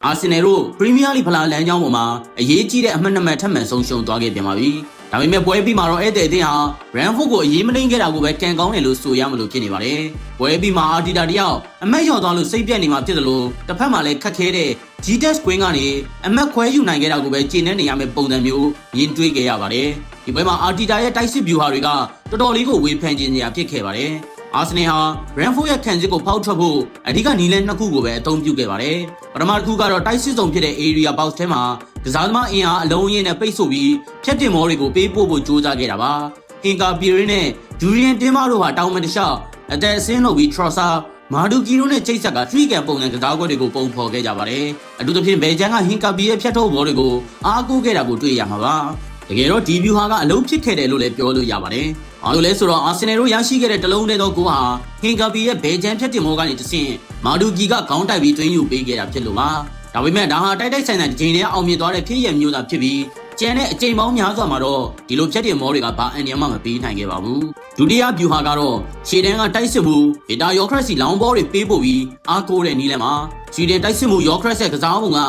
အာဆင်နယ်တို့ပရီးမီးယားလိဖလားလမ်းကြောင်းပေါ်မှာအရေးကြီးတဲ့အမှတ်2မှတ်ထပ်မံဆုံးရှုံးသွားခဲ့ပြန်ပါပြီ။ဒါပေမဲ့ပွဲပြီးမှာတော့ဧည့်သည်အသင်းဟာရန်ဖို့ကိုအရေးမနှိမ်ခဲ့တာကိုပဲကန်ကောင်းတယ်လို့ဆိုရမလို့ဖြစ်နေပါတယ်။ပွဲပြီးမှာအာတီတာတယောက်အမတ်ရော်သွားလို့စိတ်ပြက်နေမှာဖြစ်တယ်လို့တစ်ဖက်မှာလည်းခက်ခဲတဲ့ GTS Queen ကနေအမတ်ခွဲယူနိုင်ခဲ့တာကိုပဲကျေနပ်နေရမယ့်ပုံစံမျိုးမြင်တွေ့ခဲ့ရပါတယ်။ဒီပွဲမှာအာတီတာရဲ့တိုက်စစ်ဗျူဟာတွေကတော်တော်လေးကိုဝေဖန်ခြင်းစရာဖြစ်ခဲ့ပါတယ်။အာဆင်နယ်ဟာရန်ဖို့ရဲ့ခံစစ်ကိုဖောက်ထွက်ဖို့အဓိကနီးလဲ2ခုကိုပဲအသုံးပြုခဲ့ပါတယ်။ပထမတစ်ခုကတော့တိုက်စစ်ဆောင်ဖြစ်တဲ့ area box ထဲမှာကစားသမားအင်အားအလုံးအင်းနဲ့ပိတ်ဆို့ပြီးဖြတ်တင်မောတွေကိုပေးပို့ဖို့ကြိုးစားခဲ့တာပါ။ဟင်ကာပီရီနဲ့ဂျူရီယန်တင်မာတို့ဟာတောင်မတလျှောက်အသက်အဆင်းလုပ်ပြီးထရော့ဆာမာဒူကီရိုနဲ့ချိတ်ဆက်ကထရီကန်ပုံစံကစားကွက်တွေကိုပုံဖော်ခဲ့ကြပါတယ်။အထူးသဖြင့်ဘယ်ဂျန်ကဟင်ကာပီရဲ့ဖြတ်ထုတ်ဘောတွေကိုအားကိုးခဲ့တာကိုတွေ့ရမှာပါ။တကယ်တော့ဒီဗျူဟာကအလုံးဖြစ်ခဲ့တယ်လို့လည်းပြောလို့ရပါတယ်။ဘာလို့လဲဆိုတော့အာဆင်နယ်တို့ရရှိခဲ့တဲ့တလုံးတည်းသောဂိုးဟာဟင်ကာပီရဲ့ဘယ်ဂျန်ဖြတ်တင်မောကနေတဆင့်မာဒူကီကခေါင်းတိုက်ပြီးတွင်းယူပေးခဲ့တာဖြစ်လို့ပါ။ဒါပေမဲ့ဒါဟာတိုက်တိုက်ဆိုင်ဆိုင်တစ်ချိန်တည်းအောင်မြင်သွားတဲ့ဖြစ်ရမျိုးသာဖြစ်ပြီးကျန်တဲ့အချိန်ပေါင်းများစွာမှာတော့ဒီလိုဖြတ်တင်မောတွေကဘာအန်ဒီယမ်မှမပေးနိုင်ခဲ့ပါဘူး။ဒုတိယဗျူဟာကတော့ရှေ့တန်းကတိုက်စစ်မှုဗီတာယောခရက်စီလောင်ဘောတွေပေးပို့ပြီးအားကိုးတဲ့နီးလမ်းမှာရှေ့တန်းတိုက်စစ်မှုယောခရက်ရဲ့ကစားပုံက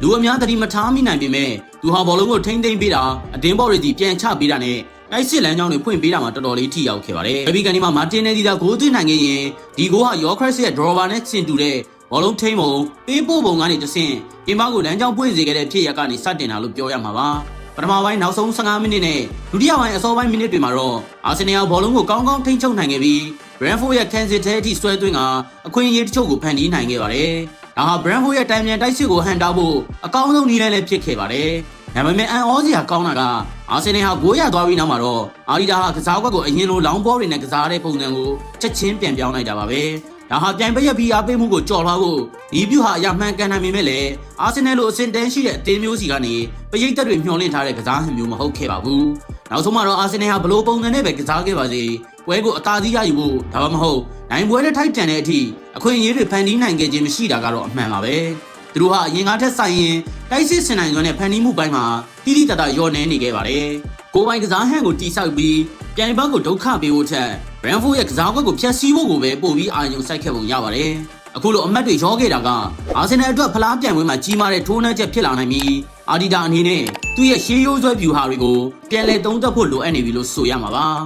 လူအများသတိမထားမိနိုင်ပေမဲ့သူဟာဘောလုံးကိုထိမ့်သိမ့်ပေးတာအတင်းဘောတွေစီပြန်ချပေးတာနဲ့တိုက်စစ်လမ်းကြောင်းတွေဖွင့်ပေးတာမှာတော်တော်လေးထိရောက်ခဲ့ပါတယ်။ဘီကန်ဒီမှာမာတင်နယ်ဒီတာဂိုးသွင်းနိုင်ခဲ့ရင်ဒီဂိုးဟာယောခရက်ရဲ့ drawer နဲ့ဆင်တူတဲ့ဘောလုံးထိမ့်ပုံပေးပို့ပုံကနေတဆင့်တင်ပါကိုလမ်းကြောင်းပွင့်စေခဲ့တဲ့ဖြစ်ရပ်ကနေစတင်တာလို့ပြောရမှာပါ။ပထမပိုင်းနောက်ဆုံး15မိနစ်နဲ့ဒုတိယပိုင်းအစောပိုင်းမိနစ်တွေမှာတော့အာဆင်နယ်ကဘောလုံးကိုကောင်းကောင်းထိန်းချုပ်နိုင်ခဲ့ပြီး Brentford ရဲ့ Kansas ထဲအထိဆွဲသွင်းကအခွင့်အရေးတချို့ကိုဖန်တီးနိုင်ခဲ့ပါတယ်။ဒါဟာ Brentford ရဲ့တိုင်မြန်တိုက်စစ်ကိုဟန်တာဖို့အကောင်းဆုံးနည်းလမ်းလည်းဖြစ်ခဲ့ပါတယ်။ဒါပေမဲ့အန်အောစရာကောင်းတာကအာဆင်နယ်ဟာဂိုးရသွားပြီးနောက်မှာတော့အာရီတာဟာကစားကွက်ကိုအရင်လိုလောင်းဘောတွေနဲ့ကစားတဲ့ပုံစံကိုချက်ချင်းပြန်ပြောင်းလိုက်တာပါပဲ။ဒါဟာပြိုင်ပွဲရဲ့ PR ပေးမှုကိုကြော်လွှားဖို့ဒီဗျူဟာအရမှန်ကန်နိုင်ပေမဲ့လည်းအာဆင်နယ်လိုအဆင့်တန်းရှိတဲ့အသင်းမျိုးစီကနေပရိသတ်တွေမျှော်လင့်ထားတဲ့ကစားဟန်မျိုးမဟုတ်ခဲ့ပါဘူး။နောက်ဆုံးမှာတော့အာဆင်နယ်ဟာဘလို့ပုံစံနဲ့ပဲကစားခဲ့ပါစေပွဲကိုအသာစီးရယူဖို့ဒါမှမဟုတ်နိုင်ပွဲနဲ့ထိုက်တန်တဲ့အထိအခွင့်အရေးတွေဖန်တီးနိုင်ခဲ့ခြင်းမရှိတာကတော့အမှန်ပါပဲ။သူတို့ဟာအရင်ကထက်ဆိုင်ရင်တိုက်စစ်စင်နိုင်စွမ်းနဲ့ဖန်တီးမှုပိုင်းမှာတိတိတတ်ရော့နေနေခဲ့ပါတယ်။ကိုယ်ပိုင်ကစားဟန်ကိုတိဆောက်ပြီးပြိုင်ပွဲကိုဒုက္ခပေးဖို့ထက်ဘရန်ဖို့ရဲ့ကစားကွက်ကိုဖျက်ဆီးဖို့ကိုပဲပို့ပြီးအာရုံစိုက်ခဲ့ပုံရပါတယ်။အခုလိုအမတ်တွေရောခဲ့တာကအာဆင်နယ်အတွက်ဖလားပြိုင်ပွဲမှာကြီးမားတဲ့ထိုးနှက်ချက်ဖြစ်လာနိုင်ပြီးအာဒီတာအနေနဲ့သူ့ရဲ့ရှေးရိုးဆွဲဗျူဟာတွေကိုပြန်လည်သုံးသပ်ဖို့လိုအပ်နေပြီလို့ဆိုရမှာပါ။